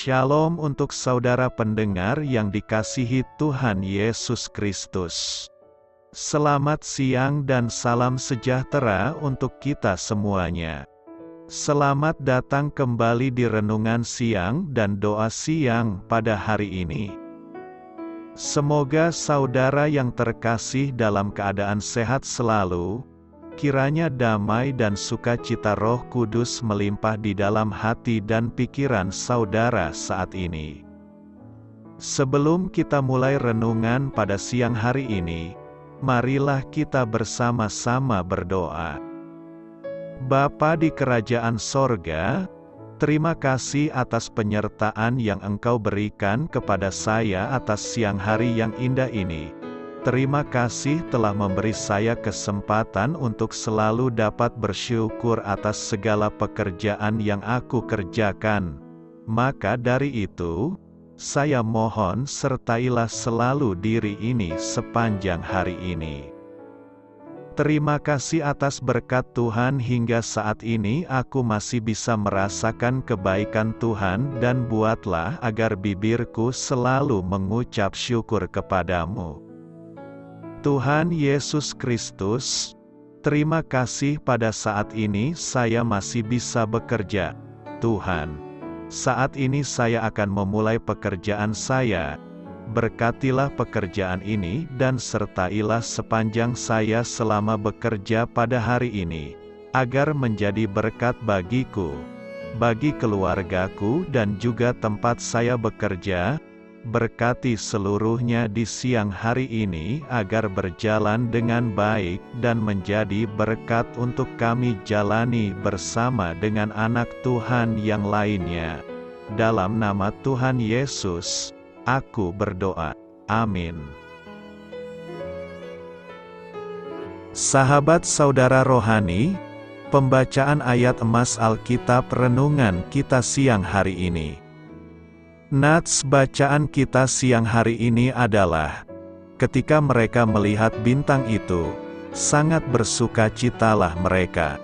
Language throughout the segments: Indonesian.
Shalom untuk saudara pendengar yang dikasihi Tuhan Yesus Kristus. Selamat siang dan salam sejahtera untuk kita semuanya. Selamat datang kembali di renungan siang dan doa siang pada hari ini. Semoga saudara yang terkasih dalam keadaan sehat selalu. Kiranya damai dan sukacita Roh Kudus melimpah di dalam hati dan pikiran saudara saat ini. Sebelum kita mulai renungan pada siang hari ini, marilah kita bersama-sama berdoa. Bapa di kerajaan sorga, terima kasih atas penyertaan yang Engkau berikan kepada saya atas siang hari yang indah ini. Terima kasih telah memberi saya kesempatan untuk selalu dapat bersyukur atas segala pekerjaan yang aku kerjakan. Maka dari itu, saya mohon sertailah selalu diri ini sepanjang hari ini. Terima kasih atas berkat Tuhan hingga saat ini aku masih bisa merasakan kebaikan Tuhan dan buatlah agar bibirku selalu mengucap syukur kepadamu. Tuhan Yesus Kristus, terima kasih pada saat ini saya masih bisa bekerja. Tuhan, saat ini saya akan memulai pekerjaan saya. Berkatilah pekerjaan ini dan sertailah sepanjang saya selama bekerja pada hari ini, agar menjadi berkat bagiku, bagi keluargaku dan juga tempat saya bekerja. Berkati seluruhnya di siang hari ini agar berjalan dengan baik dan menjadi berkat untuk kami jalani bersama dengan anak Tuhan yang lainnya. Dalam nama Tuhan Yesus, aku berdoa. Amin. Sahabat saudara rohani, pembacaan ayat emas Alkitab renungan kita siang hari ini. Nats bacaan kita siang hari ini adalah, ketika mereka melihat bintang itu, sangat bersukacitalah mereka.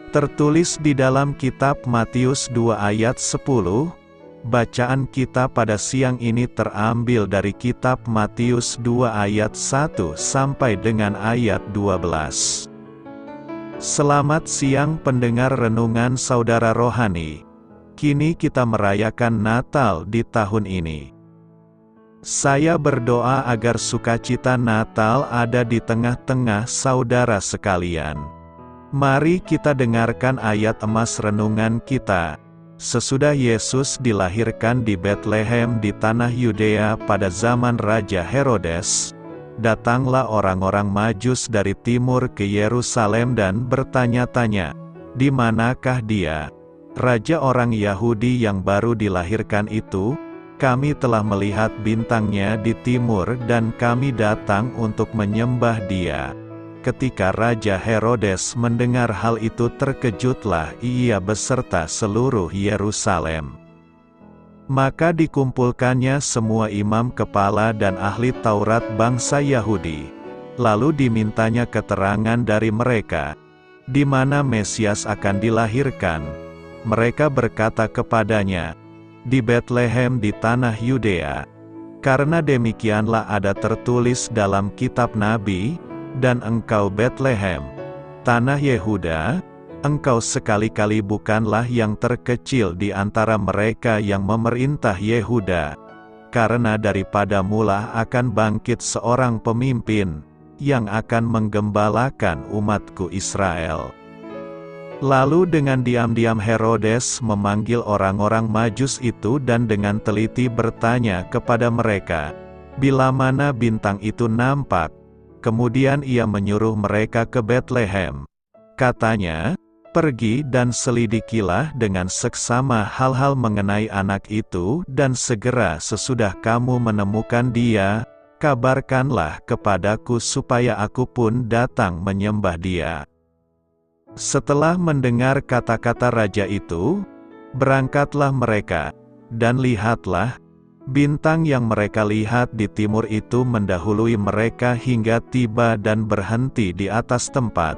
Tertulis di dalam kitab Matius 2 ayat 10, bacaan kita pada siang ini terambil dari kitab Matius 2 ayat 1 sampai dengan ayat 12. Selamat siang pendengar renungan saudara rohani. Kini kita merayakan Natal di tahun ini. Saya berdoa agar sukacita Natal ada di tengah-tengah saudara sekalian. Mari kita dengarkan ayat emas renungan kita. Sesudah Yesus dilahirkan di Betlehem di tanah Yudea pada zaman Raja Herodes, datanglah orang-orang Majus dari timur ke Yerusalem dan bertanya-tanya, "Di manakah Dia, Raja orang Yahudi yang baru dilahirkan itu? Kami telah melihat bintangnya di timur dan kami datang untuk menyembah Dia." Ketika Raja Herodes mendengar hal itu terkejutlah ia beserta seluruh Yerusalem. Maka dikumpulkannya semua imam kepala dan ahli Taurat bangsa Yahudi. Lalu dimintanya keterangan dari mereka, di mana Mesias akan dilahirkan. Mereka berkata kepadanya, "Di Betlehem di tanah Yudea. Karena demikianlah ada tertulis dalam kitab Nabi, dan engkau Betlehem, tanah Yehuda, engkau sekali-kali bukanlah yang terkecil di antara mereka yang memerintah Yehuda. Karena daripadamulah akan bangkit seorang pemimpin, yang akan menggembalakan umatku Israel." Lalu dengan diam-diam Herodes memanggil orang-orang Majus itu dan dengan teliti bertanya kepada mereka, bila mana bintang itu nampak. Kemudian ia menyuruh mereka ke Betlehem. Katanya, "Pergi dan selidikilah dengan seksama hal-hal mengenai anak itu dan segera sesudah kamu menemukan dia, kabarkanlah kepadaku supaya aku pun datang menyembah Dia." Setelah mendengar kata-kata raja itu, berangkatlah mereka, dan lihatlah, bintang yang mereka lihat di timur itu mendahului mereka hingga tiba dan berhenti di atas tempat,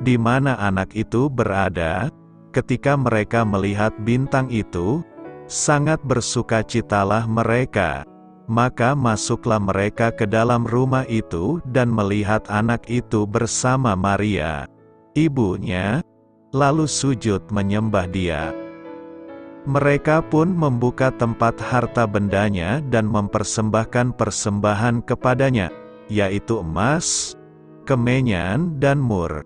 di mana anak itu berada. Ketika mereka melihat bintang itu, sangat bersukacitalah mereka. Maka masuklah mereka ke dalam rumah itu dan melihat anak itu bersama Maria, ibunya, lalu sujud menyembah dia. Mereka pun membuka tempat harta bendanya dan mempersembahkan persembahan kepadanya, yaitu emas, kemenyan dan mur.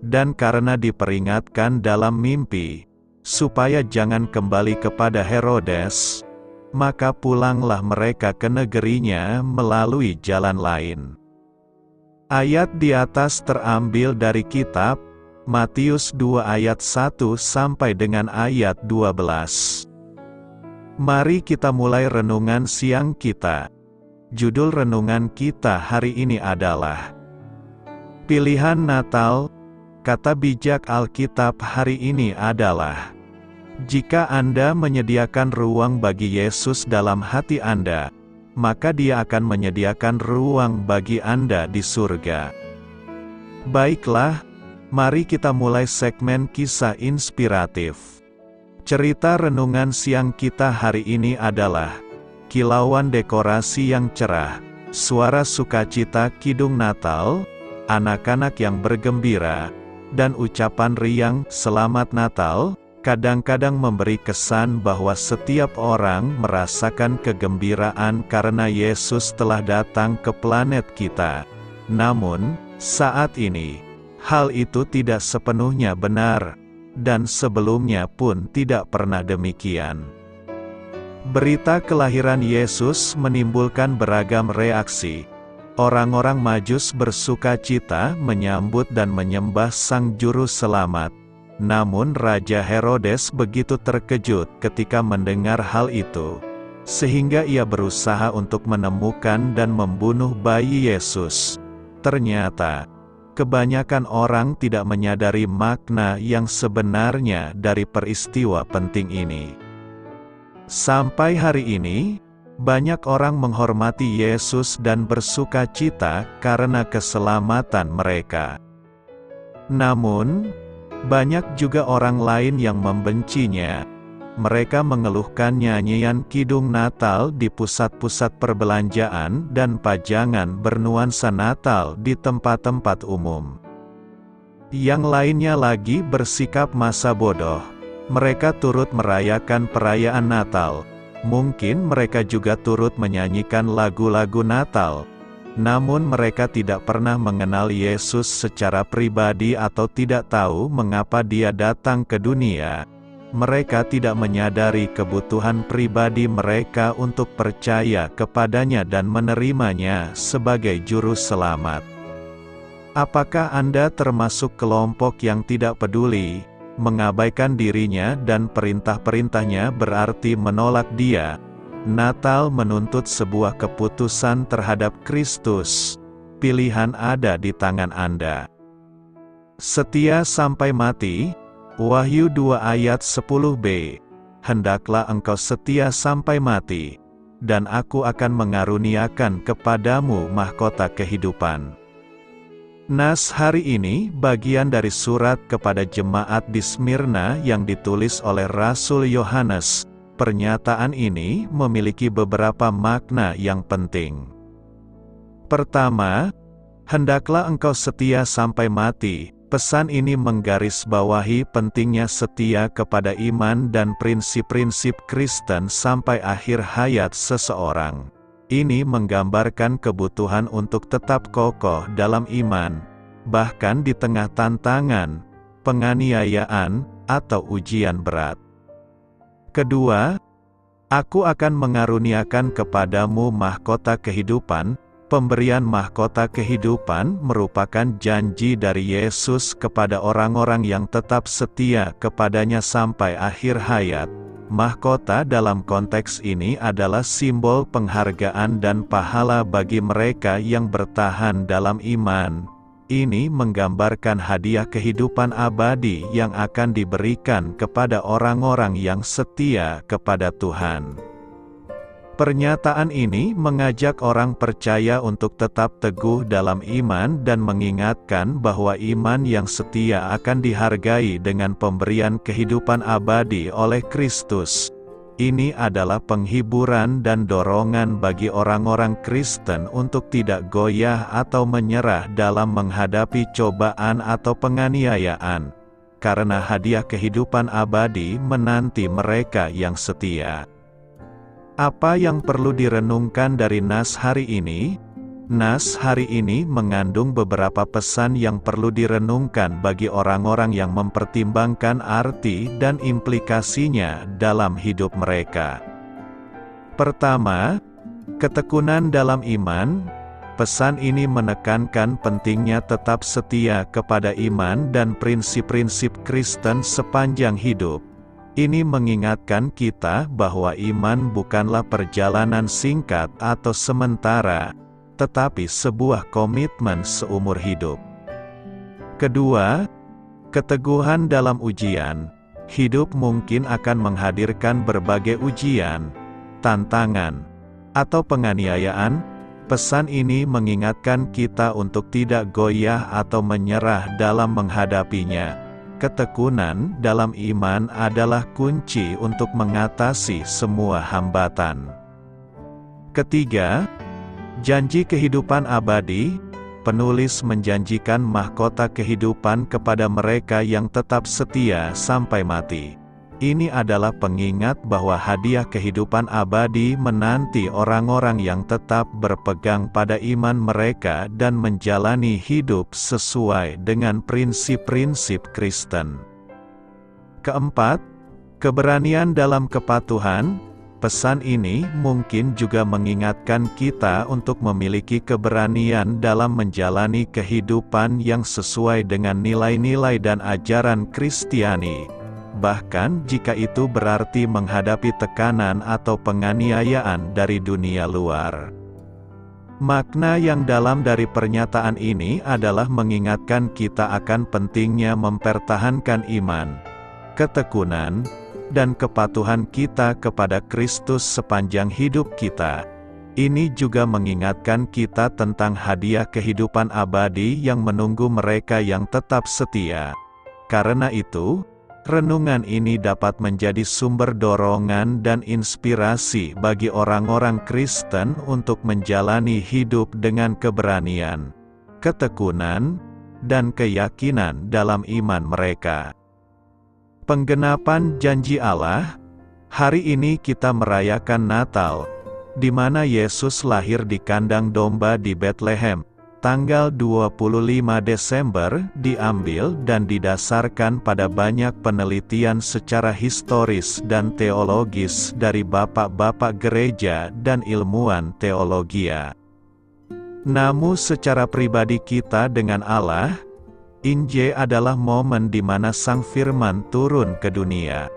Dan karena diperingatkan dalam mimpi, supaya jangan kembali kepada Herodes, maka pulanglah mereka ke negerinya melalui jalan lain. Ayat di atas terambil dari kitab Matius 2 ayat 1 sampai dengan ayat 12. Mari kita mulai renungan siang kita. Judul renungan kita hari ini adalah Pilihan Natal. Kata bijak Alkitab hari ini adalah, jika Anda menyediakan ruang bagi Yesus dalam hati Anda, maka Dia akan menyediakan ruang bagi Anda di surga. Baiklah, mari kita mulai segmen kisah inspiratif. Cerita renungan siang kita hari ini adalah kilauan dekorasi yang cerah, suara sukacita kidung Natal, anak-anak yang bergembira, dan ucapan riang "Selamat Natal" kadang-kadang memberi kesan bahwa setiap orang merasakan kegembiraan karena Yesus telah datang ke planet kita. Namun, saat ini, hal itu tidak sepenuhnya benar, dan sebelumnya pun tidak pernah demikian. Berita kelahiran Yesus menimbulkan beragam reaksi. Orang-orang Majus bersukacita menyambut dan menyembah Sang Juru Selamat. Namun Raja Herodes begitu terkejut ketika mendengar hal itu, sehingga ia berusaha untuk menemukan dan membunuh bayi Yesus. Ternyata, kebanyakan orang tidak menyadari makna yang sebenarnya dari peristiwa penting ini. Sampai hari ini, banyak orang menghormati Yesus dan bersukacita karena keselamatan mereka. Namun, banyak juga orang lain yang membencinya. Mereka mengeluhkan nyanyian kidung Natal di pusat-pusat perbelanjaan dan pajangan bernuansa Natal di tempat-tempat umum. Yang lainnya lagi bersikap masa bodoh. Mereka turut merayakan perayaan Natal. Mungkin mereka juga turut menyanyikan lagu-lagu Natal. Namun mereka tidak pernah mengenal Yesus secara pribadi atau tidak tahu mengapa Dia datang ke dunia. Mereka tidak menyadari kebutuhan pribadi mereka untuk percaya kepadanya dan menerimanya sebagai Juru Selamat. Apakah Anda termasuk kelompok yang tidak peduli, mengabaikan dirinya dan perintah-perintahnya berarti menolak Dia? Natal menuntut sebuah keputusan terhadap Kristus. Pilihan ada di tangan Anda. Setia sampai mati. Wahyu 2 ayat 10b. Hendaklah engkau setia sampai mati, dan aku akan mengaruniakan kepadamu mahkota kehidupan. Nas hari ini bagian dari surat kepada jemaat di Smyrna yang ditulis oleh Rasul Yohanes. Pernyataan ini memiliki beberapa makna yang penting. Pertama, hendaklah engkau setia sampai mati. Pesan ini menggarisbawahi pentingnya setia kepada iman dan prinsip-prinsip Kristen sampai akhir hayat seseorang. Ini menggambarkan kebutuhan untuk tetap kokoh dalam iman, bahkan di tengah tantangan, penganiayaan, atau ujian berat. Kedua, aku akan mengaruniakan kepadamu mahkota kehidupan. Pemberian mahkota kehidupan merupakan janji dari Yesus kepada orang-orang yang tetap setia kepadanya sampai akhir hayat. Mahkota dalam konteks ini adalah simbol penghargaan dan pahala bagi mereka yang bertahan dalam iman. Ini menggambarkan hadiah kehidupan abadi yang akan diberikan kepada orang-orang yang setia kepada Tuhan. Pernyataan ini mengajak orang percaya untuk tetap teguh dalam iman dan mengingatkan bahwa iman yang setia akan dihargai dengan pemberian kehidupan abadi oleh Kristus. Ini adalah penghiburan dan dorongan bagi orang-orang Kristen untuk tidak goyah atau menyerah dalam menghadapi cobaan atau penganiayaan, karena hadiah kehidupan abadi menanti mereka yang setia. Apa yang perlu direnungkan dari nas hari ini? Nas hari ini mengandung beberapa pesan yang perlu direnungkan bagi orang-orang yang mempertimbangkan arti dan implikasinya dalam hidup mereka. Pertama, ketekunan dalam iman. Pesan ini menekankan pentingnya tetap setia kepada iman dan prinsip-prinsip Kristen sepanjang hidup. Ini mengingatkan kita bahwa iman bukanlah perjalanan singkat atau sementara, tetapi sebuah komitmen seumur hidup. Kedua, keteguhan dalam ujian. Hidup mungkin akan menghadirkan berbagai ujian, tantangan, atau penganiayaan. Pesan ini mengingatkan kita untuk tidak goyah atau menyerah dalam menghadapinya. Ketekunan dalam iman adalah kunci untuk mengatasi semua hambatan. Ketiga, janji kehidupan abadi. Penulis menjanjikan mahkota kehidupan kepada mereka yang tetap setia sampai mati. Ini adalah pengingat bahwa hadiah kehidupan abadi menanti orang-orang yang tetap berpegang pada iman mereka dan menjalani hidup sesuai dengan prinsip-prinsip Kristen. Keempat, keberanian dalam kepatuhan. Pesan ini mungkin juga mengingatkan kita untuk memiliki keberanian dalam menjalani kehidupan yang sesuai dengan nilai-nilai dan ajaran Kristiani, bahkan jika itu berarti menghadapi tekanan atau penganiayaan dari dunia luar. Makna yang dalam dari pernyataan ini adalah mengingatkan kita akan pentingnya mempertahankan iman, ketekunan, dan kepatuhan kita kepada Kristus sepanjang hidup kita. Ini juga mengingatkan kita tentang hadiah kehidupan abadi yang menunggu mereka yang tetap setia. Karena itu, renungan ini dapat menjadi sumber dorongan dan inspirasi bagi orang-orang Kristen untuk menjalani hidup dengan keberanian, ketekunan, dan keyakinan dalam iman mereka. Penggenapan janji Allah. Hari ini kita merayakan Natal, di mana Yesus lahir di kandang domba di Bethlehem. Tanggal 25 Desember diambil dan didasarkan pada banyak penelitian secara historis dan teologis dari bapak-bapak gereja dan ilmuwan teologia. Namun secara pribadi kita dengan Allah, Injil adalah momen di mana Sang Firman turun ke dunia.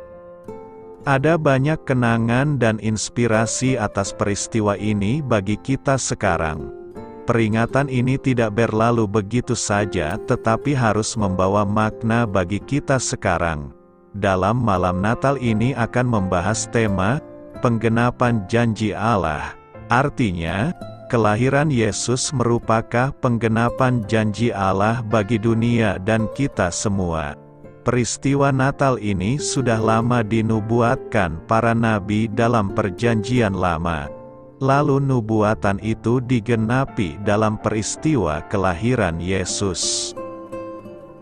Ada banyak kenangan dan inspirasi atas peristiwa ini bagi kita sekarang. Peringatan ini tidak berlalu begitu saja tetapi harus membawa makna bagi kita sekarang. Dalam malam Natal ini akan membahas tema, penggenapan janji Allah. Artinya, kelahiran Yesus merupakan penggenapan janji Allah bagi dunia dan kita semua. Peristiwa Natal ini sudah lama dinubuatkan para nabi dalam Perjanjian Lama. Lalu nubuatan itu digenapi dalam peristiwa kelahiran Yesus.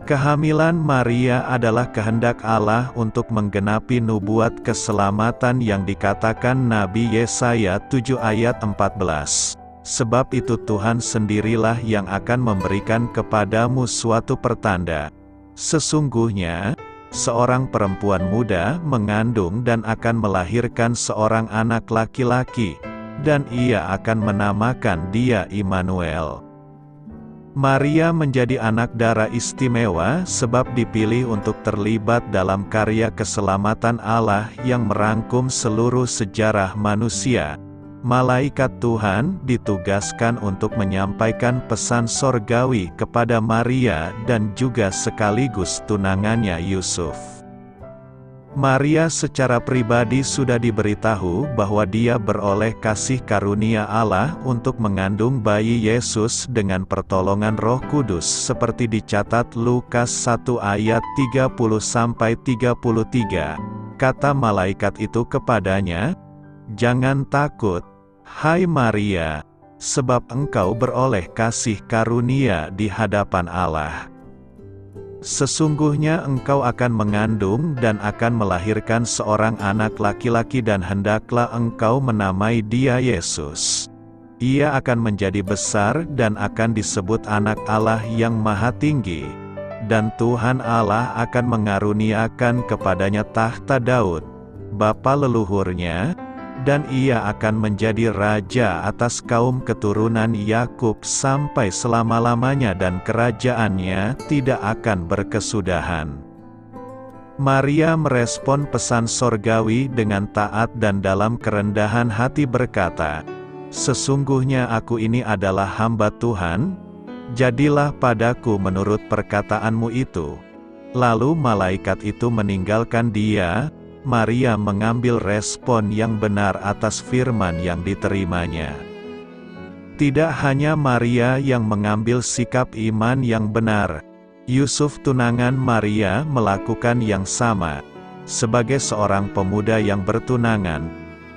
Kehamilan Maria adalah kehendak Allah untuk menggenapi nubuat keselamatan yang dikatakan Nabi Yesaya 7 ayat 14. Sebab itu Tuhan sendirilah yang akan memberikan kepadamu suatu pertanda. Sesungguhnya, seorang perempuan muda mengandung dan akan melahirkan seorang anak laki-laki, dan ia akan menamakan dia Immanuel. Maria menjadi anak darah istimewa sebab dipilih untuk terlibat dalam karya keselamatan Allah yang merangkum seluruh sejarah manusia. Malaikat Tuhan ditugaskan untuk menyampaikan pesan sorgawi kepada Maria dan juga sekaligus tunangannya Yusuf. Maria secara pribadi sudah diberitahu bahwa dia beroleh kasih karunia Allah untuk mengandung bayi Yesus dengan pertolongan Roh Kudus seperti dicatat Lukas 1 ayat 30-33. Kata malaikat itu kepadanya, "Jangan takut, hai Maria, sebab engkau beroleh kasih karunia di hadapan Allah. Sesungguhnya engkau akan mengandung dan akan melahirkan seorang anak laki-laki dan hendaklah engkau menamai dia Yesus. Ia akan menjadi besar dan akan disebut Anak Allah yang Maha Tinggi. Dan Tuhan Allah akan mengaruniakan kepadanya tahta Daud, bapa leluhurnya, dan ia akan menjadi raja atas kaum keturunan Yakub sampai selama-lamanya dan kerajaannya tidak akan berkesudahan." Maria merespon pesan sorgawi dengan taat dan dalam kerendahan hati berkata, "Sesungguhnya aku ini adalah hamba Tuhan, jadilah padaku menurut perkataanmu itu." Lalu malaikat itu meninggalkan dia. Maria mengambil respon yang benar atas firman yang diterimanya. Tidak hanya Maria yang mengambil sikap iman yang benar, Yusuf tunangan Maria melakukan yang sama. Sebagai seorang pemuda yang bertunangan,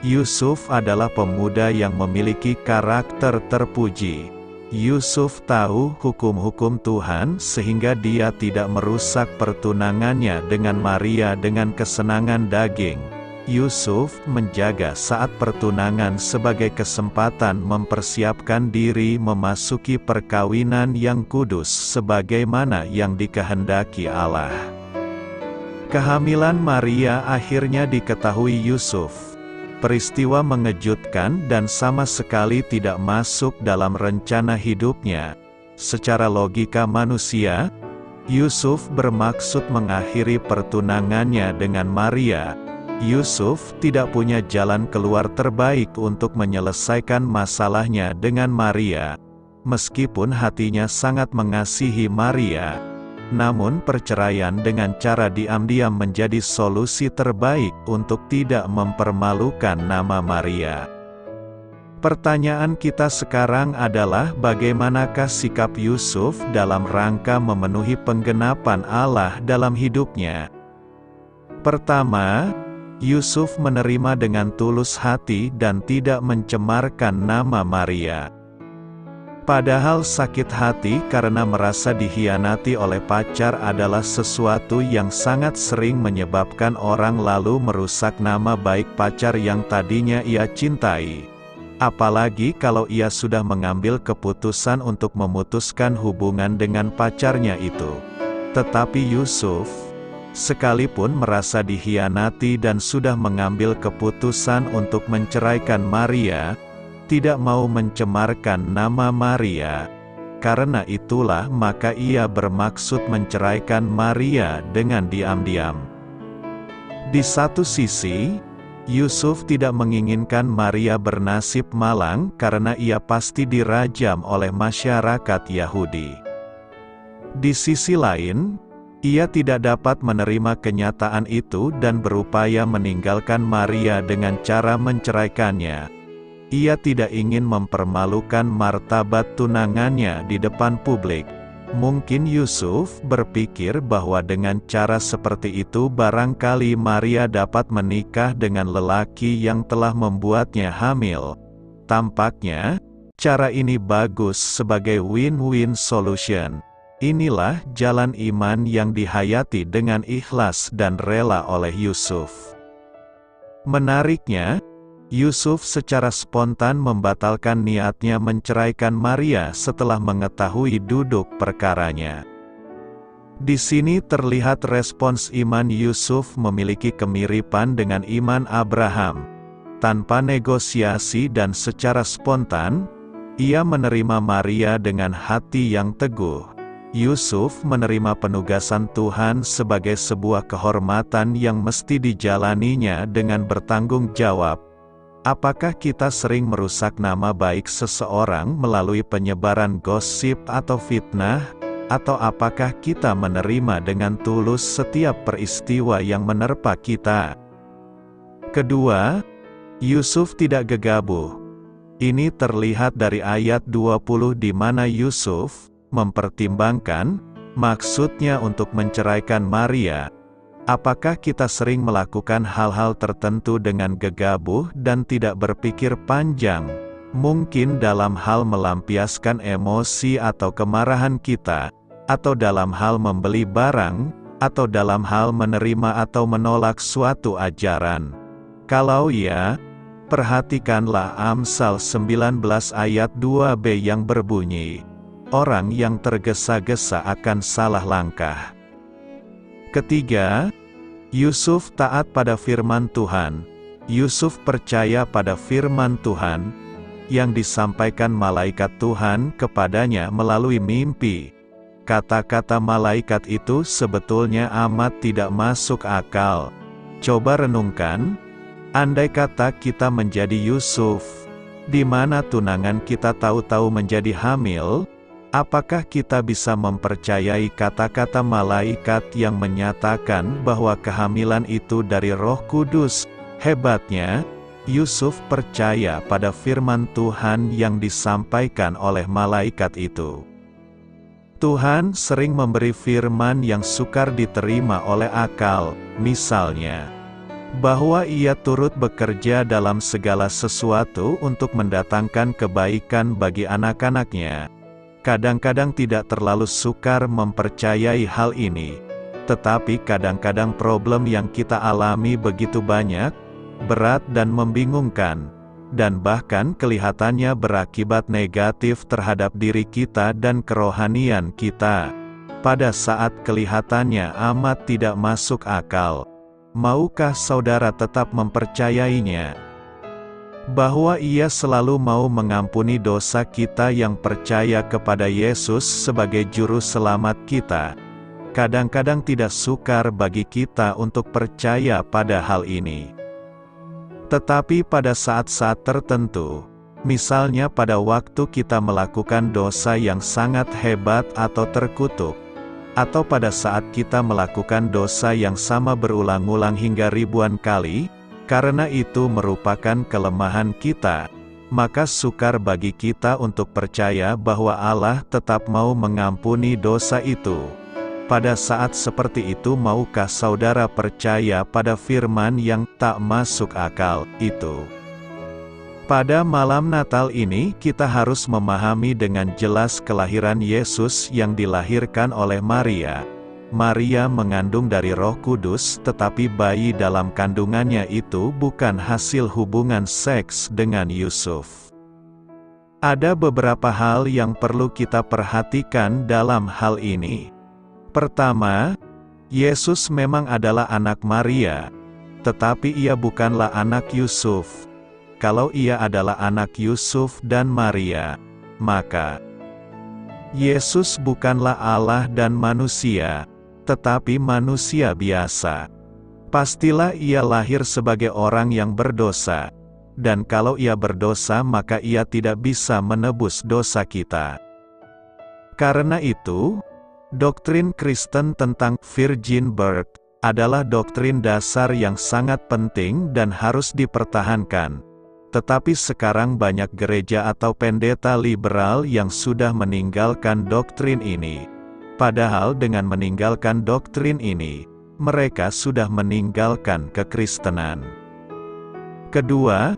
Yusuf adalah pemuda yang memiliki karakter terpuji. Yusuf tahu hukum-hukum Tuhan sehingga dia tidak merusak pertunangannya dengan Maria dengan kesenangan daging. Yusuf menjaga saat pertunangan sebagai kesempatan mempersiapkan diri memasuki perkawinan yang kudus sebagaimana yang dikehendaki Allah. Kehamilan Maria akhirnya diketahui Yusuf. Peristiwa mengejutkan dan sama sekali tidak masuk dalam rencana hidupnya. Secara logika manusia, Yusuf bermaksud mengakhiri pertunangannya dengan Maria. Yusuf tidak punya jalan keluar terbaik untuk menyelesaikan masalahnya dengan Maria. Meskipun hatinya sangat mengasihi Maria, namun perceraian dengan cara diam-diam menjadi solusi terbaik untuk tidak mempermalukan nama Maria. Pertanyaan kita sekarang adalah bagaimanakah sikap Yusuf dalam rangka memenuhi penggenapan Allah dalam hidupnya? Pertama, Yusuf menerima dengan tulus hati dan tidak mencemarkan nama Maria. Padahal sakit hati karena merasa dikhianati oleh pacar adalah sesuatu yang sangat sering menyebabkan orang lalu merusak nama baik pacar yang tadinya ia cintai. Apalagi kalau ia sudah mengambil keputusan untuk memutuskan hubungan dengan pacarnya itu. Tetapi Yusuf, sekalipun merasa dikhianati dan sudah mengambil keputusan untuk menceraikan Maria, tidak mau mencemarkan nama Maria. Karena itulah maka ia bermaksud menceraikan Maria dengan diam-diam. Di satu sisi, Yusuf tidak menginginkan Maria bernasib malang karena ia pasti dirajam oleh masyarakat Yahudi. Di sisi lain, ia tidak dapat menerima kenyataan itu dan berupaya meninggalkan Maria dengan cara menceraikannya. Ia tidak ingin mempermalukan martabat tunangannya di depan publik. Mungkin Yusuf berpikir bahwa dengan cara seperti itu barangkali Maria dapat menikah dengan lelaki yang telah membuatnya hamil. Tampaknya, cara ini bagus sebagai win-win solution. Inilah jalan iman yang dihayati dengan ikhlas dan rela oleh Yusuf. Menariknya, Yusuf secara spontan membatalkan niatnya menceraikan Maria setelah mengetahui duduk perkaranya. Di sini terlihat respons iman Yusuf memiliki kemiripan dengan iman Abraham. Tanpa negosiasi dan secara spontan, ia menerima Maria dengan hati yang teguh. Yusuf menerima penugasan Tuhan sebagai sebuah kehormatan yang mesti dijalaninya dengan bertanggung jawab. Apakah kita sering merusak nama baik seseorang melalui penyebaran gosip atau fitnah? Atau apakah kita menerima dengan tulus setiap peristiwa yang menerpa kita? Kedua, Yusuf tidak gegabah. Ini terlihat dari ayat 20 di mana Yusuf mempertimbangkan maksudnya untuk menceraikan Maria. Apakah kita sering melakukan hal-hal tertentu dengan gegabah dan tidak berpikir panjang? Mungkin dalam hal melampiaskan emosi atau kemarahan kita, atau dalam hal membeli barang, atau dalam hal menerima atau menolak suatu ajaran. Kalau ya, perhatikanlah Amsal 19 ayat 2b yang berbunyi, "Orang yang tergesa-gesa akan salah langkah." Ketiga, Yusuf taat pada firman Tuhan. Yusuf percaya pada firman Tuhan yang disampaikan malaikat Tuhan kepadanya melalui mimpi. Kata-kata malaikat itu sebetulnya amat tidak masuk akal. Coba renungkan, andai kata kita menjadi Yusuf, di mana tunangan kita tahu-tahu menjadi hamil, apakah kita bisa mempercayai kata-kata malaikat yang menyatakan bahwa kehamilan itu dari Roh Kudus? Hebatnya, Yusuf percaya pada firman Tuhan yang disampaikan oleh malaikat itu. Tuhan sering memberi firman yang sukar diterima oleh akal, misalnya, bahwa Ia turut bekerja dalam segala sesuatu untuk mendatangkan kebaikan bagi anak-anak-Nya. Kadang-kadang tidak terlalu sukar mempercayai hal ini, tetapi kadang-kadang problem yang kita alami begitu banyak, berat dan membingungkan, dan bahkan kelihatannya berakibat negatif terhadap diri kita dan kerohanian kita. Pada saat kelihatannya amat tidak masuk akal, maukah saudara tetap mempercayainya? Bahwa Ia selalu mau mengampuni dosa kita yang percaya kepada Yesus sebagai juru selamat kita. Kadang-kadang tidak sukar bagi kita untuk percaya pada hal ini. Tetapi pada saat-saat tertentu, misalnya pada waktu kita melakukan dosa yang sangat hebat atau terkutuk, atau pada saat kita melakukan dosa yang sama berulang-ulang hingga ribuan kali, karena itu merupakan kelemahan kita, maka sukar bagi kita untuk percaya bahwa Allah tetap mau mengampuni dosa itu. Pada saat seperti itu, maukah saudara percaya pada firman yang tak masuk akal itu? Pada malam Natal ini, kita harus memahami dengan jelas kelahiran Yesus yang dilahirkan oleh Maria. Maria mengandung dari Roh Kudus, tetapi bayi dalam kandungannya itu bukan hasil hubungan seks dengan Yusuf. Ada beberapa hal yang perlu kita perhatikan dalam hal ini. Pertama, Yesus memang adalah anak Maria, tetapi Ia bukanlah anak Yusuf. Kalau Ia adalah anak Yusuf dan Maria, maka Yesus bukanlah Allah dan manusia, tetapi manusia biasa. Pastilah Ia lahir sebagai orang yang berdosa, dan kalau Ia berdosa maka Ia tidak bisa menebus dosa kita. Karena itu, doktrin Kristen tentang virgin birth adalah doktrin dasar yang sangat penting dan harus dipertahankan. Tetapi sekarang banyak gereja atau pendeta liberal yang sudah meninggalkan doktrin ini. Padahal dengan meninggalkan doktrin ini, mereka sudah meninggalkan kekristenan. Kedua,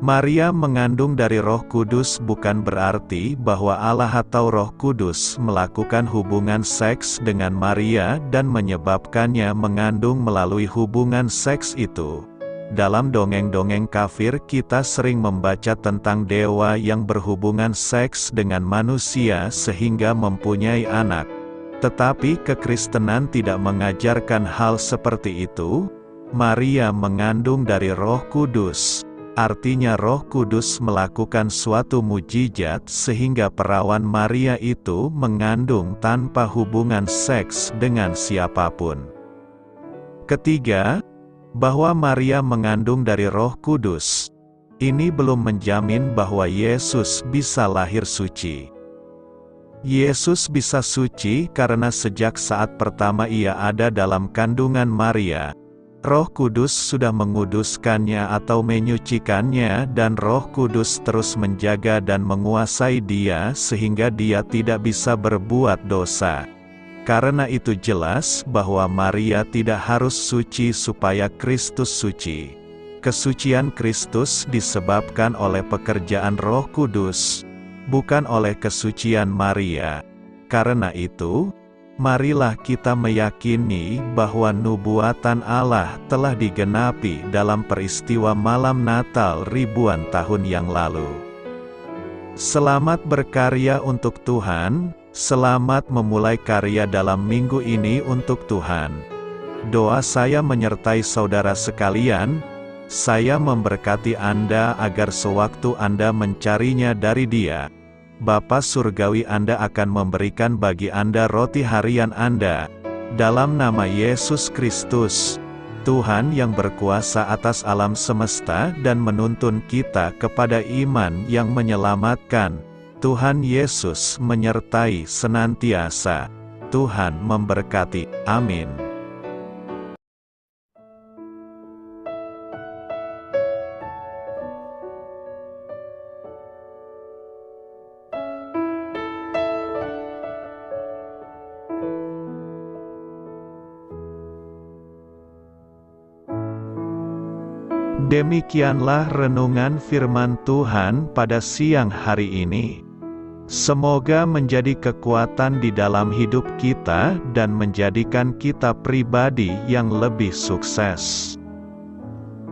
Maria mengandung dari Roh Kudus bukan berarti bahwa Allah atau Roh Kudus melakukan hubungan seks dengan Maria dan menyebabkannya mengandung melalui hubungan seks itu. Dalam dongeng-dongeng kafir kita sering membaca tentang dewa yang berhubungan seks dengan manusia sehingga mempunyai anak. Tetapi kekristenan tidak mengajarkan hal seperti itu. Maria mengandung dari Roh Kudus, artinya Roh Kudus melakukan suatu mujizat sehingga perawan Maria itu mengandung tanpa hubungan seks dengan siapapun. Ketiga, bahwa Maria mengandung dari Roh Kudus, ini belum menjamin bahwa Yesus bisa lahir suci. Yesus bisa suci karena sejak saat pertama Ia ada dalam kandungan Maria, Roh Kudus sudah menguduskannya atau menyucikannya dan Roh Kudus terus menjaga dan menguasai Dia sehingga Dia tidak bisa berbuat dosa. Karena itu jelas bahwa Maria tidak harus suci supaya Kristus suci. Kesucian Kristus disebabkan oleh pekerjaan Roh Kudus, bukan oleh kesucian Maria. Karena itu, marilah kita meyakini bahwa nubuatan Allah telah digenapi dalam peristiwa malam Natal ribuan tahun yang lalu. Selamat berkarya untuk Tuhan, selamat memulai karya dalam minggu ini untuk Tuhan. Doa saya menyertai saudara sekalian. Saya memberkati Anda agar sewaktu Anda mencarinya dari Dia, Bapa Surgawi Anda akan memberikan bagi Anda roti harian Anda. Dalam nama Yesus Kristus, Tuhan yang berkuasa atas alam semesta dan menuntun kita kepada iman yang menyelamatkan, Tuhan Yesus menyertai senantiasa. Tuhan memberkati. Amin. Demikianlah renungan firman Tuhan pada siang hari ini. Semoga menjadi kekuatan di dalam hidup kita dan menjadikan kita pribadi yang lebih sukses.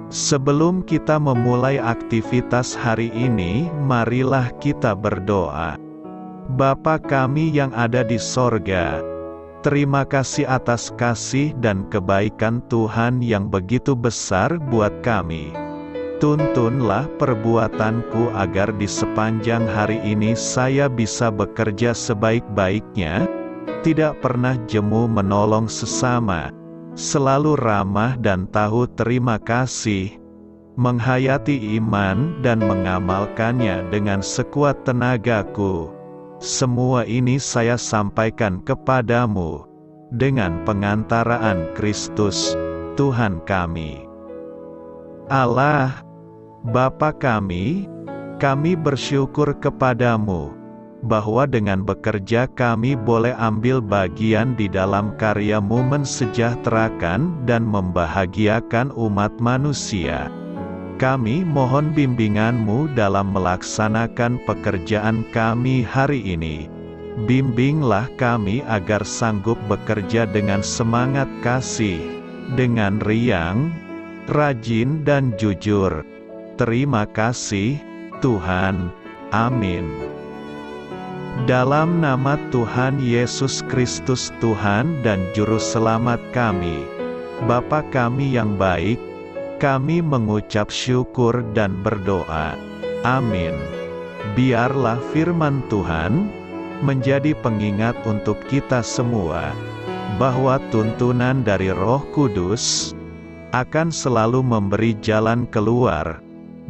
Sebelum kita memulai aktivitas hari ini, marilah kita berdoa. Bapa kami yang ada di sorga, terima kasih atas kasih dan kebaikan Tuhan yang begitu besar buat kami. Tuntunlah perbuatanku agar di sepanjang hari ini saya bisa bekerja sebaik-baiknya, tidak pernah jemu menolong sesama, selalu ramah dan tahu terima kasih, menghayati iman dan mengamalkannya dengan sekuat tenagaku. Semua ini saya sampaikan kepadamu, dengan pengantaraan Kristus, Tuhan kami. Allah, Bapa kami bersyukur kepadamu, bahwa dengan bekerja kami boleh ambil bagian di dalam karya-Mu mensejahterakan dan membahagiakan umat manusia. Kami mohon bimbingan-Mu dalam melaksanakan pekerjaan kami hari ini. Bimbinglah kami agar sanggup bekerja dengan semangat kasih, dengan riang, rajin dan jujur. Terima kasih, Tuhan. Amin. Dalam nama Tuhan Yesus Kristus Tuhan dan Juru Selamat kami, Bapa kami yang baik, kami mengucap syukur dan berdoa. Amin. Biarlah firman Tuhan menjadi pengingat untuk kita semua, bahwa tuntunan dari Roh Kudus akan selalu memberi jalan keluar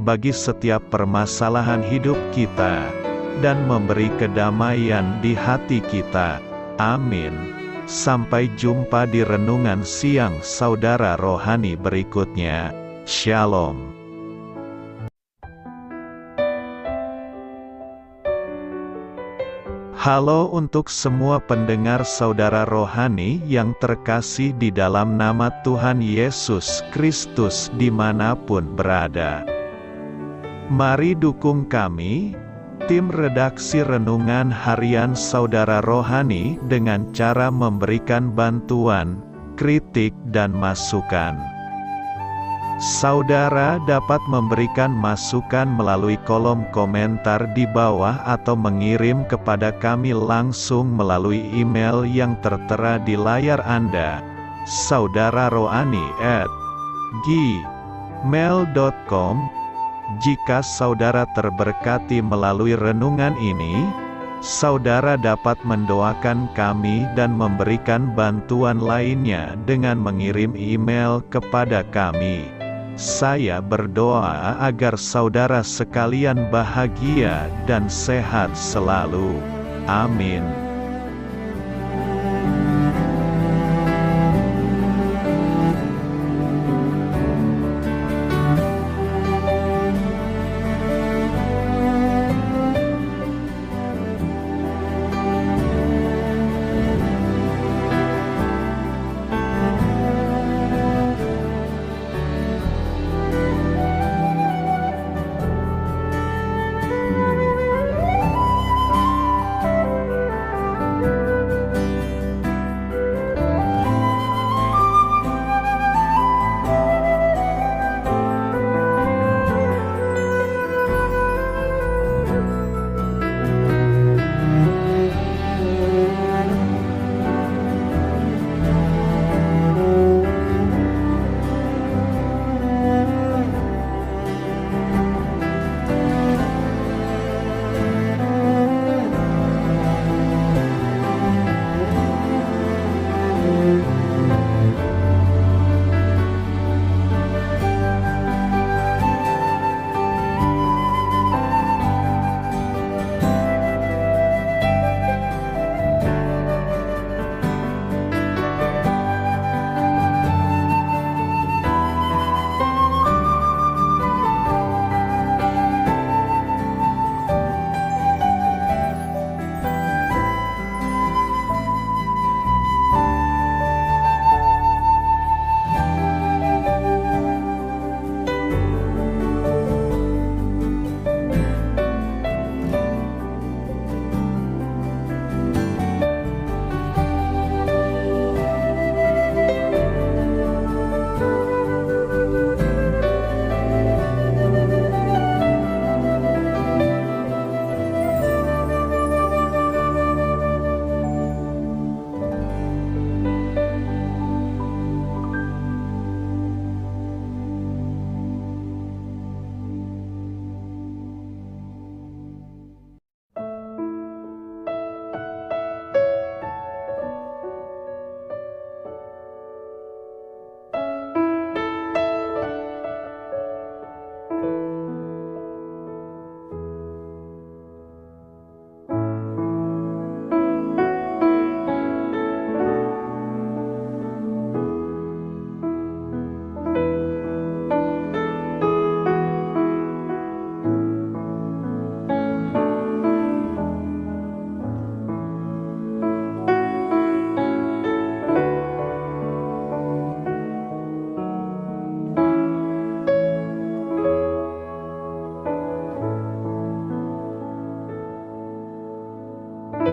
bagi setiap permasalahan hidup kita, dan memberi kedamaian di hati kita. Amin. Sampai jumpa di renungan siang saudara rohani berikutnya. Shalom. Halo untuk semua pendengar saudara rohani yang terkasih di dalam nama Tuhan Yesus Kristus dimanapun berada. Mari dukung kami, tim redaksi Renungan Harian Saudara Rohani dengan cara memberikan bantuan, kritik dan masukan. Saudara dapat memberikan masukan melalui kolom komentar di bawah atau mengirim kepada kami langsung melalui email yang tertera di layar Anda, saudararohani@gmail.com. Jika saudara terberkati melalui renungan ini, saudara dapat mendoakan kami dan memberikan bantuan lainnya dengan mengirim email kepada kami. Saya berdoa agar saudara sekalian bahagia dan sehat selalu. Amin.